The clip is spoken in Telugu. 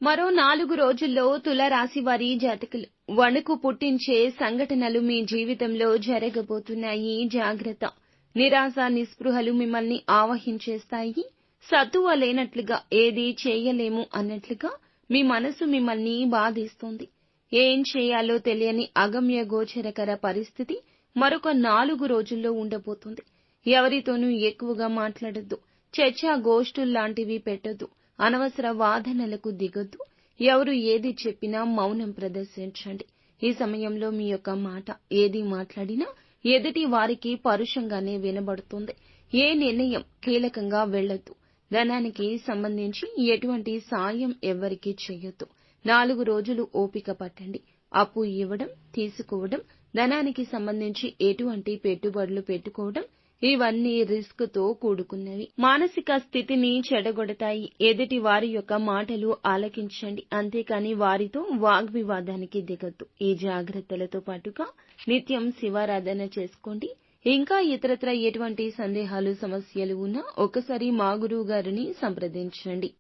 మరో 4 రోజుల్లో తులారాశి వారి జాతకులు వణుకు పుట్టించే సంఘటనలు మీ జీవితంలో జరగబోతున్నాయి. జాగ్రత్త. నిరాశ నిస్పృహలు మిమ్మల్ని ఆవహించేస్తాయి. సత్తువ లేనట్లుగా ఏదీ చేయలేము అన్నట్లుగా మీ మనసు మిమ్మల్ని బాధిస్తోంది. ఏం చేయాలో తెలియని అగమ్య గోచరకర పరిస్థితి మరొక 4 రోజుల్లో ఉండబోతుంది. ఎవరితోనూ ఎక్కువగా మాట్లాడొద్దు. చర్చా గోష్ఠుల్లాంటివి పెట్టొద్దు. అనవసర వాదనలకు దిగొద్దు. ఎవరు ఏది చెప్పినా మౌనం ప్రదర్శించండి. ఈ సమయంలో మీ యొక్క మాట ఏది మాట్లాడినా ఎదుటి వారికి పరుషంగానే వినబడుతుంది. ఏ నిర్ణయం కీలకంగా వెళ్ళొద్దు. ధనానికి సంబంధించి ఎటువంటి సాయం ఎవ్వరికీ చేయొద్దు. 4 రోజులు ఓపిక పట్టండి. అప్పు ఇవ్వడం, తీసుకోవడం, ధనానికి సంబంధించి ఎటువంటి పెట్టుబడులు పెట్టుకోవడం ఇవన్నీ రిస్క్తో కూడుకున్నవి. మానసిక స్థితిని చెడగొడతాయి. ఎదుటి వారి యొక్క మాటలు ఆలకించండి. అంతేకాని వారితో వాగ్వివాదానికి దిగొద్దు. ఈ జాగ్రత్తలతో పాటుగా నిత్యం శివారాధన చేసుకోండి. ఇంకా ఇతరత్రా ఎటువంటి సందేహాలు సమస్యలు ఉన్నా ఒకసారి మా గురువు గారిని సంప్రదించండి.